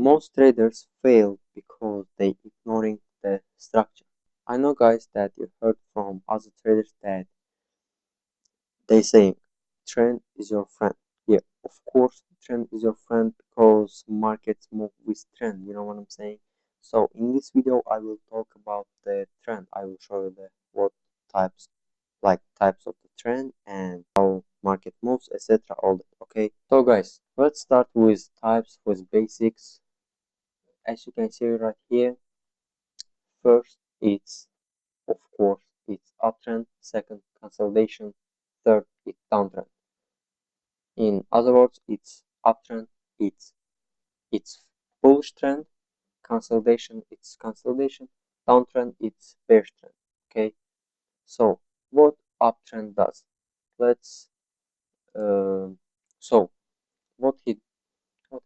Most traders fail because they ignoring the structure. I know guys that you heard from other traders that they saying trend is your friend. Yeah, of course trend is your friend because markets move with trend, you know what I'm saying? So in this video I will talk about the trend. I will show you the what types types of the trend and how market moves, etc. all that. Okay, so guys, let's start with types, with basics. As you can see right here, first it's of course it's uptrend, second consolidation, third it's downtrend. In other words, it's uptrend, it's bullish trend, consolidation, it's consolidation, downtrend, it's bearish trend. Okay, so what uptrend does? Let's so what he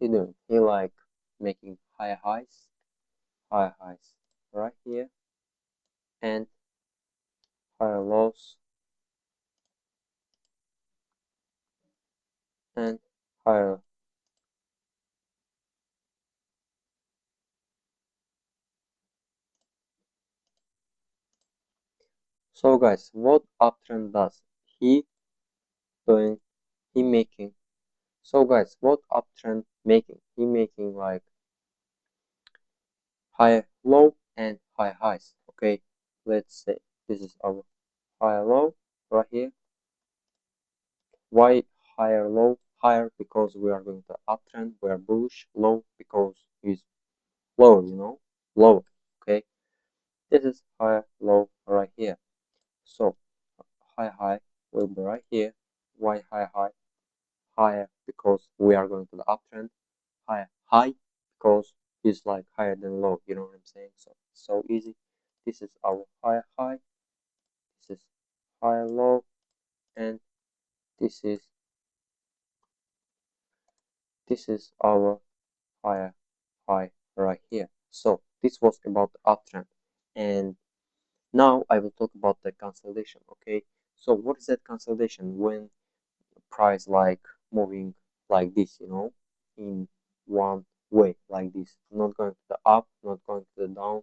doing? He like making higher highs right here, and higher lows and higher. So guys, what uptrend does? He doing he making. So guys, what uptrend making? He making like high low and high highs. Okay, let's say this is our higher low right here. Why higher low? Higher because we are going to uptrend, we are bullish. Low because it's lower, you know, lower. Okay, this is higher low right here. So high will be right here. Why high? Higher because we are going to the uptrend. High because it's like higher than low, you know what I'm saying? So easy. This is our high, this is higher low, and this is our higher high right here. So this was about the uptrend, and now I will talk about the consolidation. Okay, so what is that consolidation? When price like moving like this, you know, in one way like this, not going to the up, not going to the down,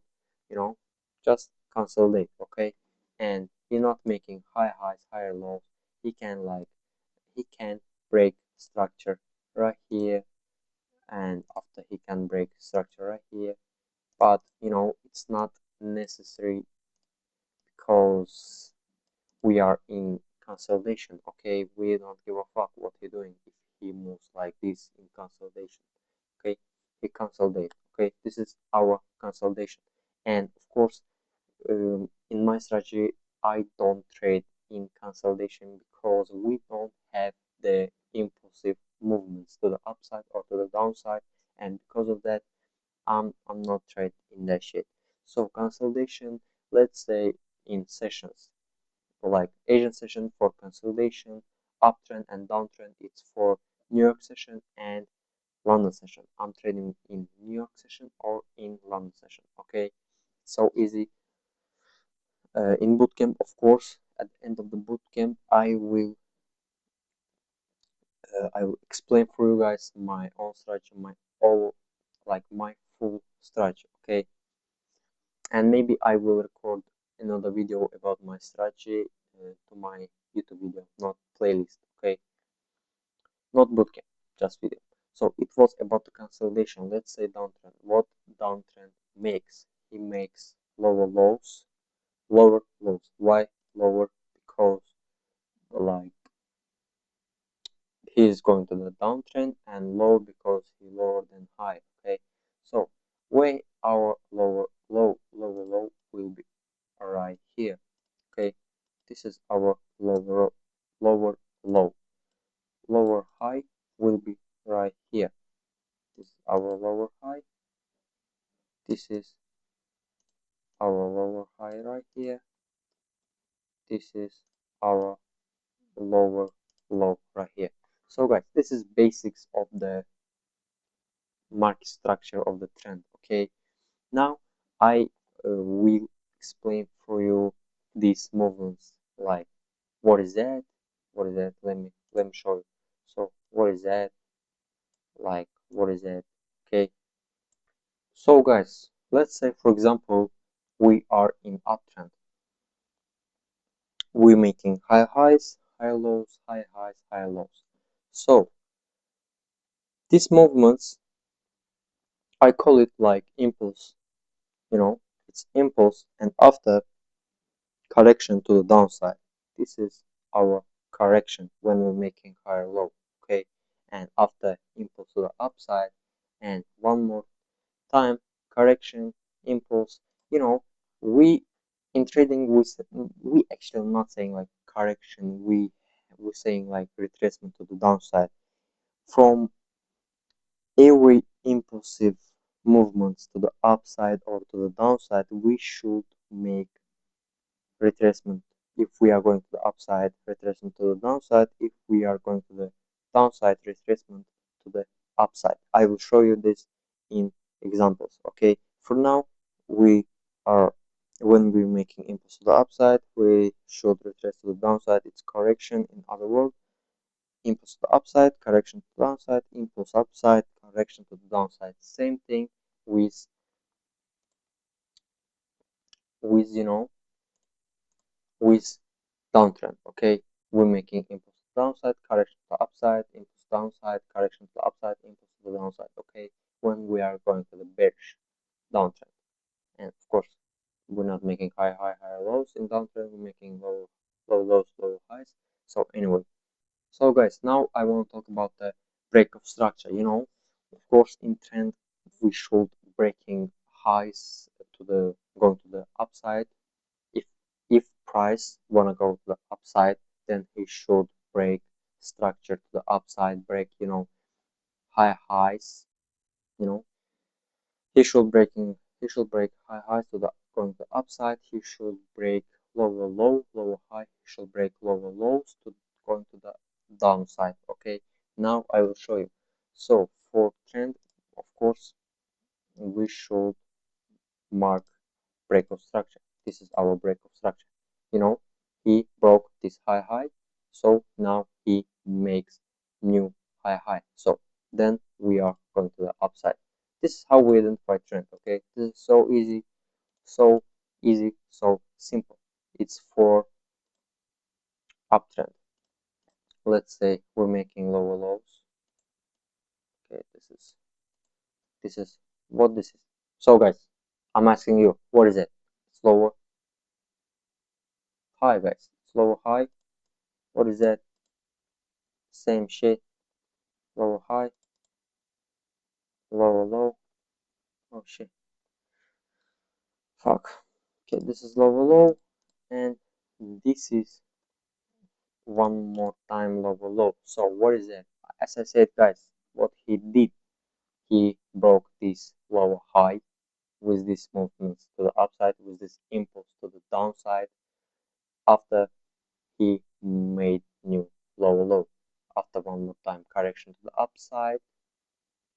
you know, just consolidate. Okay, and he's not making high highs, higher lows. He can break structure right here, and after he can break structure right here, but you know it's not necessary because we are in consolidation. Okay, we don't give a fuck what he's doing if he moves like this in consolidation. Okay, he consolidate. Okay, this is our consolidation, and of course in my strategy I don't trade in consolidation because we don't have the impulsive movements to the upside or to the downside, and because of that I'm not trading in that shit. So consolidation, let's say in sessions, like Asian session for consolidation, uptrend and downtrend, it's for New York session and London session. I'm trading in New York session or in London session. Okay, so easy. In bootcamp, of course, at the end of the bootcamp, I will explain for you guys my own strategy, my full strategy. Okay, and maybe I will record another video about my strategy to my YouTube video, not playlist. Okay, not bootcamp, just video. So it was about the consolidation. Let's say downtrend. What downtrend makes? He makes lower lows, lower lows. Why lower? Because like he is going to the downtrend, and low because he lower than high. Okay, so where our lower low will be right here. Okay, this is our lower low. Lower high will be right here. This is our lower high. This is our lower high right here. This is our lower low right here. So guys, this is basics of the market structure of the trend. Okay, now I will explain for you these movements. Like what is that? What is that? Let me show you. So what is that? Like what is that? Okay, So guys, let's say for example we are in uptrend. We're making high highs, high lows, high highs, high lows. So these movements, I call it like impulse, it's impulse and after correction to the downside. This is our correction when we're making higher low, okay? And after impulse to the upside and one more time correction, impulse, you know, we in trading we actually not saying like correction, we're saying like retracement to the downside. From every impulsive movements to the upside or to the downside, we should make retracement if we are going to the upside, retracement to the downside if we are going to the downside, retracement to the upside. I will show you this in examples. Okay, for now we are, when we're making impulse to the upside, we should retrace to the downside. It's correction, in other words, impulse to the upside, correction to the downside, impulse upside, correction to the downside. Same thing with with you know with downtrend. Okay, we're making impulse to downside, correction to the upside, impulse downside, correction to the upside, impulse to the downside. Okay, when we are going to the bearish downtrend, and of course we're not making higher lows in downtrend. We're making low lows, low highs. So anyway, so guys, now I want to talk about the break of structure. Of course, in trend we should breaking highs to the going to the upside. If price wanna go to the upside, then he should break structure to the upside, break high highs. You know he should break high highs to the going to the upside. He should break lower low, lower high. He should break lower lows to going to the downside. Okay, now I will show you. So for trend, of course, we should mark break of structure. This is our break of structure. He broke this high, so now he makes new high. So then we are going to the upside. This is how we identify trend. Okay, this is so easy, so simple. It's for uptrend. Let's say we're making lower lows. Okay, this is what this is. So guys, I'm asking you, what is it? It's lower high, guys. It's lower high. What is that? Same shit. Lower high, lower low. Oh shit. Fuck. Okay, this is lower low, and this is one more time lower low. So what is that? As I said, guys, what he did, he broke this lower high with this movement to the upside, with this impulse to the downside. After he made new lower low. After one more time correction to the upside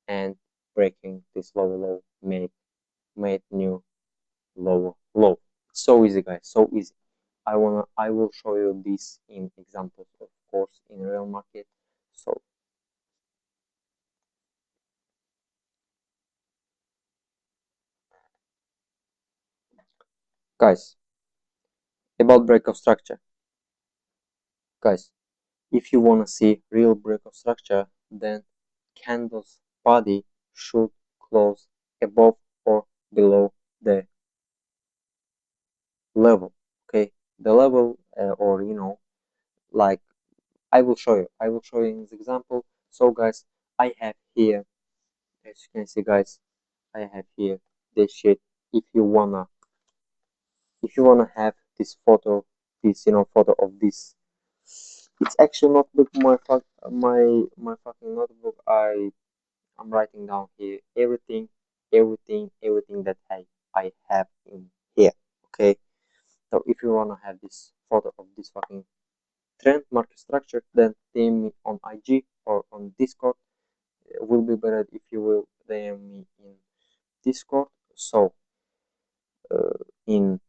and breaking this lower low, made new lower low. So easy, guys, so easy. I will show you this in examples, of course, in real market. So guys, about break of structure, guys, if you want to see real break of structure, then candle's body should close above or below the level. Okay, the level, or like I will show you in this example. So guys, I have here, as you can see, guys, I have here this shit. if you wanna if you wanna have this photo, this photo of this, it's actually notebook, my fucking notebook. I'm writing down here everything that I have in here. Okay, so if you wanna have this photo of this fucking trend market structure, then DM me on IG or on Discord. It will be better if you will DM me in Discord. So in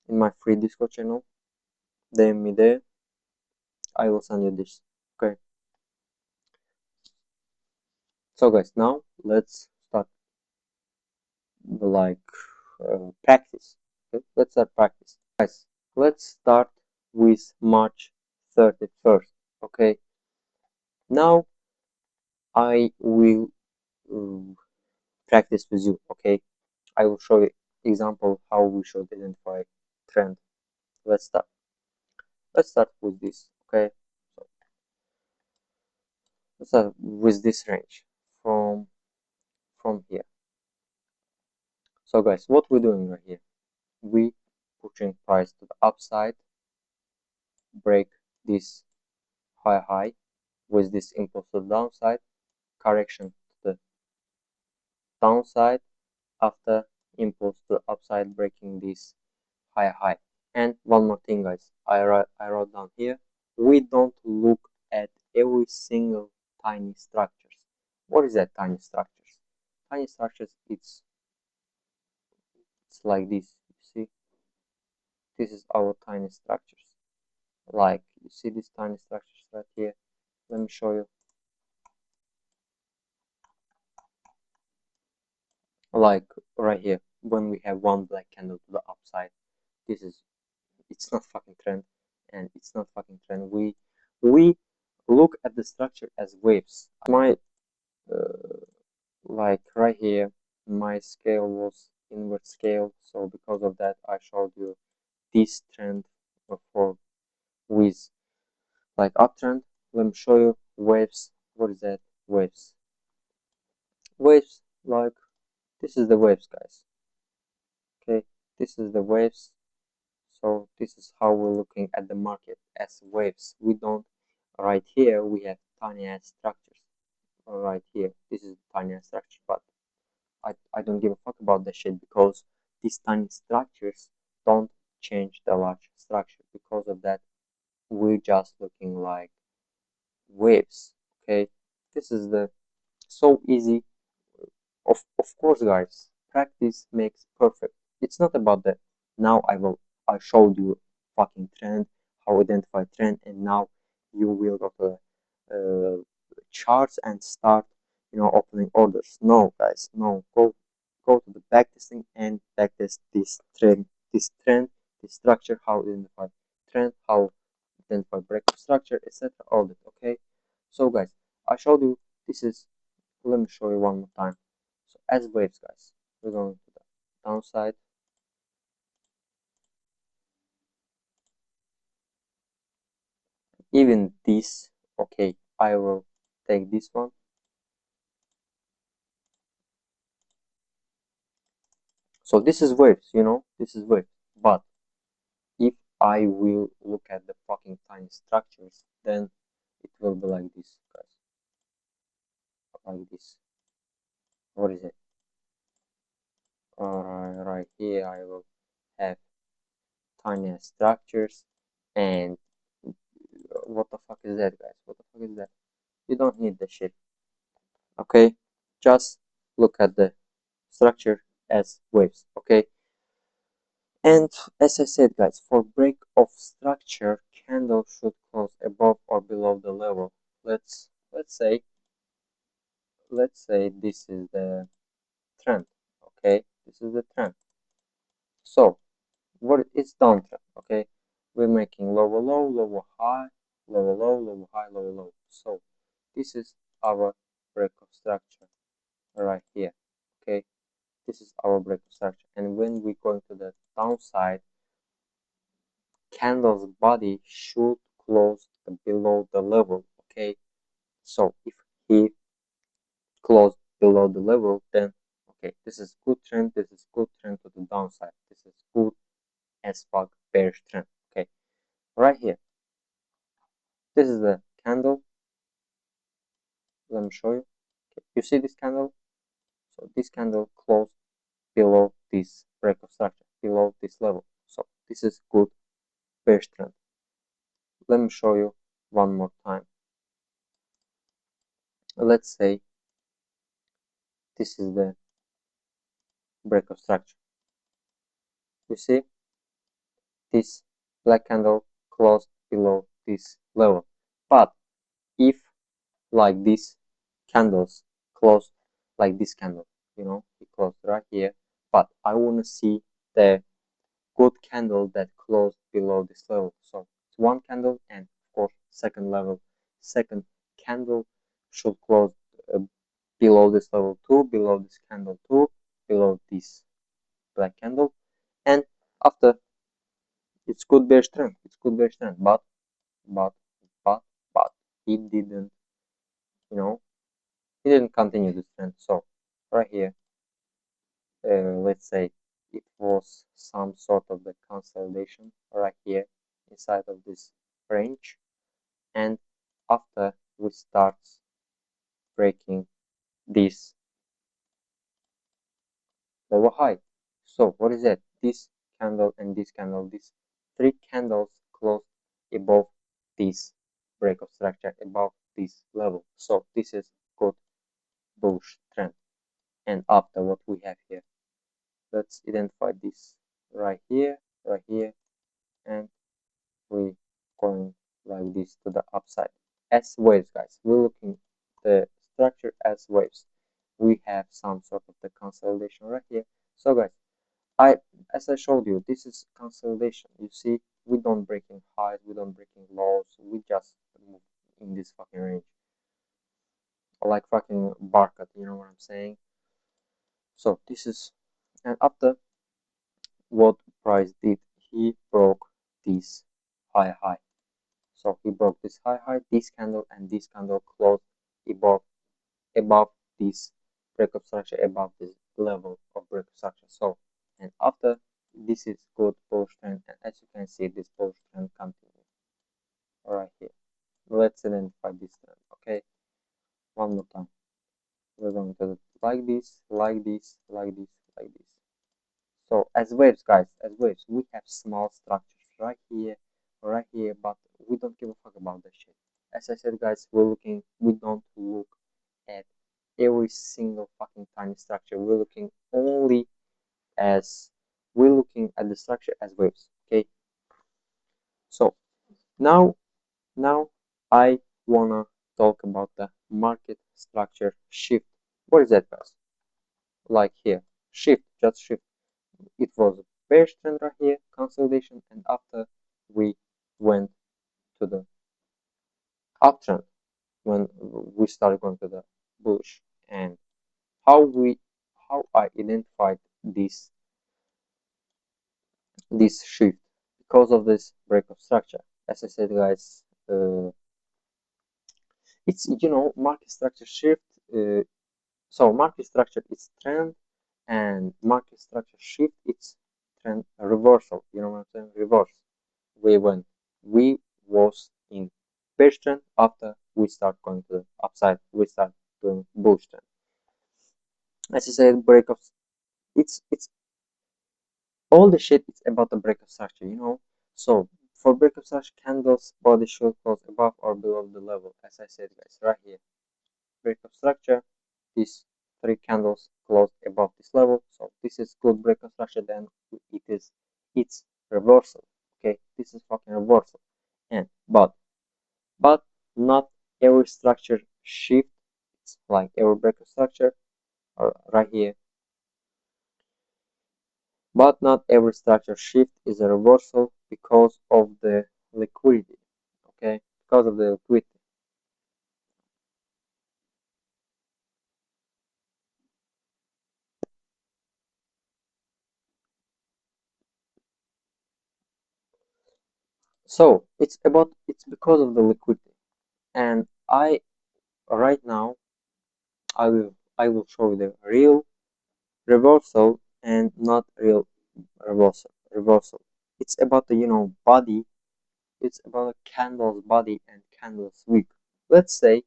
my free Discord channel, DM me there. I will send you this. Okay. So guys, now let's start. practice. Okay? Let's start practice. Guys, let's start with March 31st. Okay, now I will practice with you. Okay, I will show you example how we should identify trend. Let's start. Let's start with this. Okay, so let's start with this range from here. So guys, what we're doing right here, we pushing price to the upside, break this high with this impulse to the downside, correction to the downside after impulse to the upside, breaking this high. And one more thing, guys, I wrote down here, we don't look at every single tiny structures. What is that tiny structures? Tiny structures, it's like this. You see, this is our tiny structures. Like you see these tiny structures right here. Let me show you. Like right here, when we have one black candle to the upside, this is, it's not fucking trend, and it's not fucking trend. We look at the structure as waves. My like right here, my scale was inward scale, so because of that, I showed you this trend for with like uptrend. Let me show you waves. What is that? Waves. Waves, like this is the waves, guys. Okay, this is the waves. So this is how we're looking at the market as waves. We don't, right here we have tiny ass structures. Right here, this is tiny ass structure, but I don't give a fuck about that shit because these tiny structures don't change the large structure. Because of that, we're just looking like waves. Okay, this is the so easy. Of course, guys, practice makes perfect. It's not about that. Now I showed you fucking trend, how identify trend, and now you will go to charts and start, opening orders. No, guys, no. Go to the backtesting and backtest this trend, this structure, how identify trend, how identify breakout structure, etc. All that. Okay. So, guys, I showed you. This is. Let me show you one more time. So as waves, guys, we're going to the downside. Even this, okay, I will take this one. So this is waves, this is waves. But if I will look at the fucking tiny structures, then it will be like this, guys. Like this. What is it? Right here, I will have tiny structures. And what the fuck is that, guys? What the fuck is that? You don't need the shit. Okay, just look at the structure as waves. Okay, and as I said, guys, for break of structure, candle should close above or below the level. Let's say this is the trend. Okay, this is the trend. So what is downtrend? Okay, we're making lower low, lower high, lower low, lower high, lower low. So this is our break of structure right here. Okay, this is our break of structure, and when we go into the downside, candle's body should close below the level. Okay, so if he closed below the level, then okay, this is good trend, this is good trend to the downside, this is good as fuck bearish trend. Okay, right here, this is the candle. Let me show you. Okay, you see this candle? So this candle closed below this break of structure, below this level. So this is good bearish trend. Let me show you one more time. Let's say this is the break of structure. You see, this black candle closed below this level. But if like this candles closed like this candle, it closed right here, but I want to see the good candle that closed below this level. So it's one candle, and of course second candle should close below this level too, below this candle too, below this black candle, and after it's good bearish trend. It's good bearish trend, but but but he didn't, you know, he didn't continue this trend. So right here, let's say it was some sort of the consolidation right here inside of this range, and after we start breaking this lower high. So what is that? This candle and this candle, these three candles closed above this break of structure, above this level. So this is good bullish trend. And after what we have here, let's identify this right here, and we going like this to the upside as waves, guys. We're looking the structure as waves. We have some sort of the consolidation right here. So guys, as I showed you, this is consolidation. You see, we don't breaking highs, we don't breaking lows, we just move in this fucking range, like fucking barcode, you know what I'm saying? So this is, and after what price did, he broke this high. So he broke this high, this candle and this candle closed above this break of structure, above this level of break of structure. So, and after this is good bullish trend, and as you can see, this bullish trend continue right here. Let's identify this trend. Okay, one more time. We're going to like this, like this, like this, like this. So as waves, guys, as waves, we have small structures right here, but we don't give a fuck about that shit. As I said, guys, we don't look at every single fucking tiny structure. As we're looking at the structure as waves. Okay. So now I wanna talk about the market structure shift. What is that, guys? Like here, shift, just shift. It was a bearish trend right here, consolidation, and after we went to the uptrend when we started going to the bullish. And how I identified this shift because of this break of structure. As I said, guys, it's, market structure shift. So market structure is trend, and market structure shift it's trend reversal. You know what I'm saying? Reverse. We was in bearish trend. After we start going to the upside, we start doing bullish trend. As I said, break of it's all the shit is about the break of structure, So for break of structure, candles body should close above or below the level. As I said, guys, right here, break of structure, these three candles close above this level. So this is good break of structure. Then it's reversal. Okay, this is fucking reversal. And but not every structure shift. It's like every break of structure or right here. But not every structure shift is a reversal because of the liquidity. Okay, because of the liquidity. So it's because of the liquidity. And right now I will show you the real reversal and not real reversal. It's about the body. It's about a candle's body and candle's wick. Let's say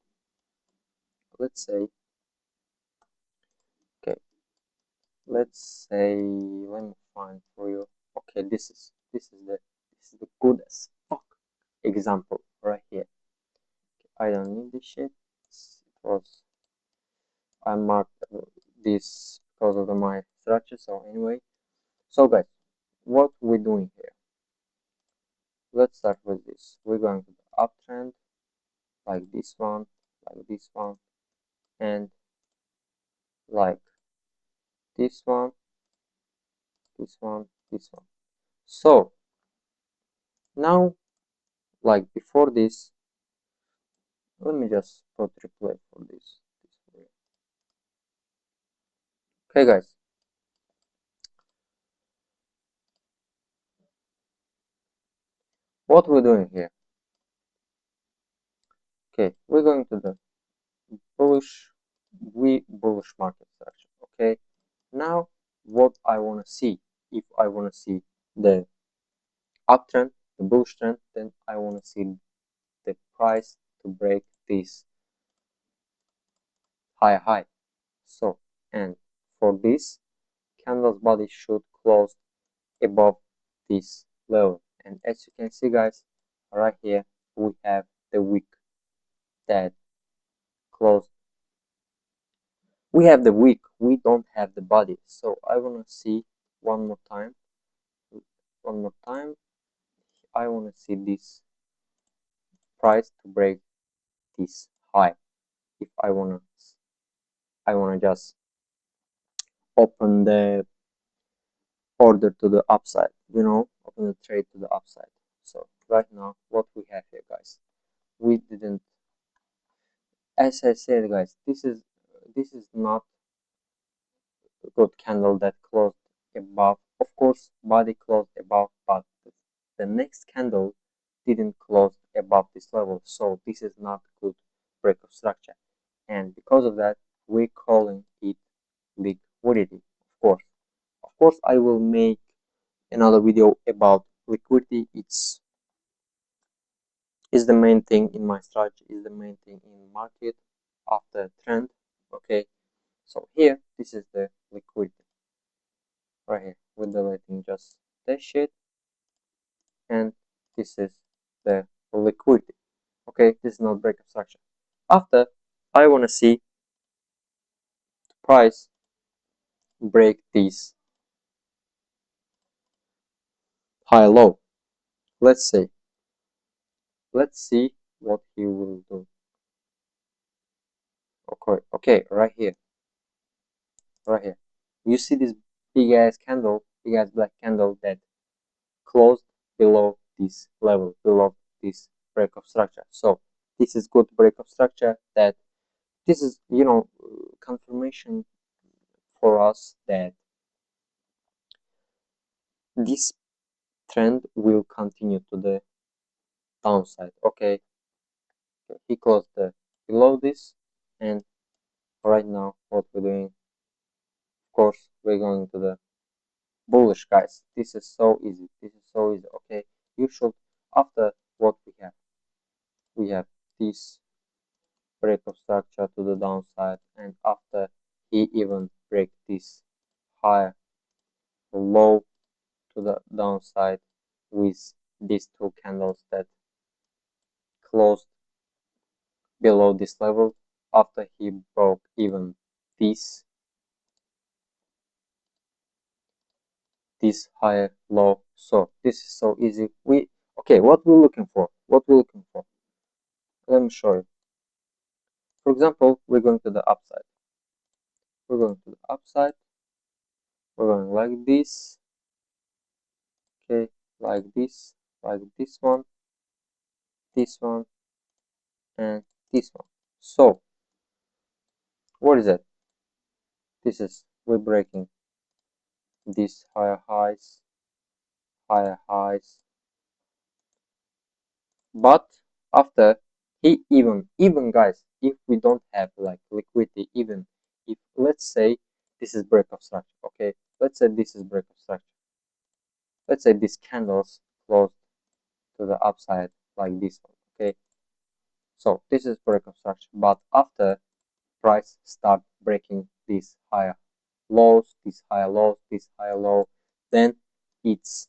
okay, let me find for you. Okay, this is the good as fuck example right here. I don't need this shit. It was I marked this because of my structure. So anyway, so guys, what we're doing here? Let's start with this. We're going to the uptrend like this one, and like this one, this one, this one. So now, like before this, let me just put replay for this. Okay, guys. What we're doing here? Okay, we're going to the bullish market structure. Okay, now what I want to see, if I want to see the uptrend, the bullish trend, then I want to see the price to break this high. So, and for this, candle's body should close above this level. And as you can see, guys, right here we have the wick that closed. We have the wick, we don't have the body. So I want to see one more time. I want to see this price to break this high. If I want to just open the order to the upside, open the trade to the upside. So right now, what we have here, guys, we didn't, as I said, guys, this is not a good candle that closed above. Of course, body closed above, but the next candle didn't close above this level, so this is not good break of structure, and because of that, we're calling it liquidity. Of course, I will make another video about liquidity. It's is the main thing in my strategy, is the main thing in market after trend. Okay, so here this is the liquidity right here. We're deleting just this shit, and this is the liquidity. Okay, this is not break of structure. After, I want to see price break this high low. Let's see what he will do. Okay, right here. You see this big ass black candle that closed below this level, below this break of structure. So this is good break of structure. That this is, confirmation for us that this trend will continue to the downside. Okay, he closed below this, and right now what we're doing, of course, we're going to the bullish, guys. This is so easy. Okay, you should, after what we have this break of structure to the downside, and after he even break this higher low to the downside with these two candles that closed below this level, after he broke even this higher low. So this is so easy. Okay, what we're looking for, let me show you. For example, we're going to the upside. We're going like this. Okay, like this one, and this one. So what is that? We're breaking these higher highs, but after he even guys, if we don't have like liquidity, even if, let's say, this is break of structure. Okay, let's say this is break of structure. Let's say these candles close to the upside like this one. Okay, so this is break of structure, but after price start breaking these higher lows, then it's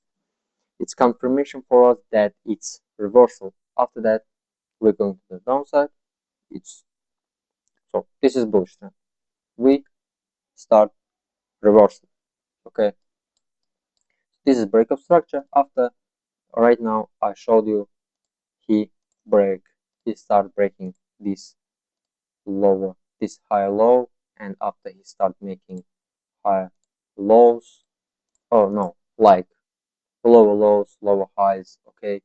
confirmation for us that it's reversal. After that, we're going to the downside. So this is bullish trend. We start reversal. Okay, this is break of structure. After, right now I showed you, he start breaking this higher low, and after he start making higher lows, Oh no, like lower lows, lower highs, okay?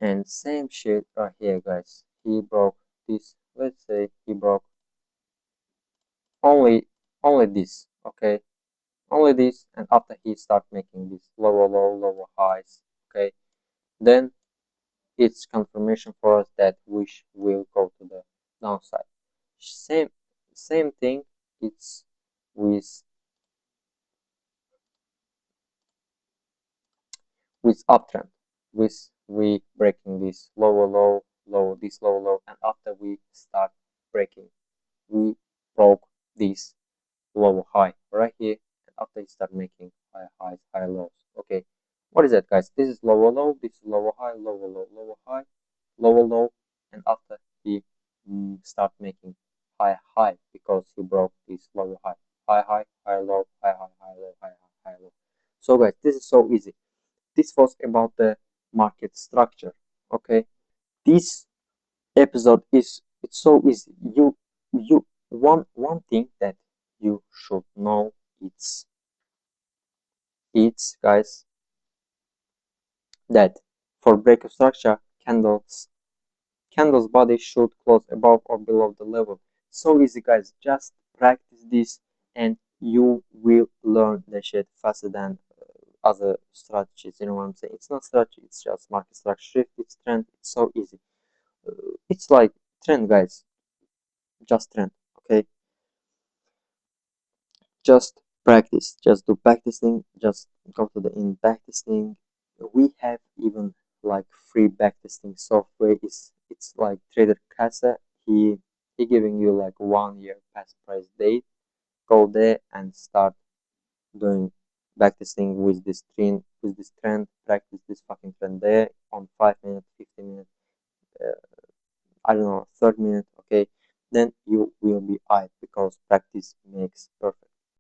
And same shit right here, guys. He broke this. Let's say he broke only only this, okay? Only this, and after he start making this lower low, lower highs, okay? Then it's confirmation for us that we will go to the downside. Same same thing. It's with uptrend, with we breaking this lower low, low, this lower low, and after we start breaking, we broke this lower high right here, and after it start making higher highs, higher lows. Okay, what is that, guys? This is lower low, this is lower high, lower low, lower high, lower low, and after he start making high high because he broke this lower high, high high, high low, high high, high low, high high, high low. So guys, this is so easy. This was about the market structure. Okay, this episode is it's so easy. You one thing that you should know, it's guys, that for breakup structure, candles body should close above or below the level. So easy, guys. Just practice this and you will learn the shit faster than other strategies. You know what I'm saying? It's not strategy, it's just market structure shift, it's trend. It's so easy. It's like trend, guys. Just trend. Okay, just practice, just do practicing, just go to the in backtesting. We have even like free backtesting software. It's like Trader Casa. He giving you like 1 year past price date. Go there and start doing backtesting with this trend, practice this fucking trend there on 5 minutes, 15 minutes, uh, I don't know, 30 minutes. Okay, then you will be hyped because practice makes perfect.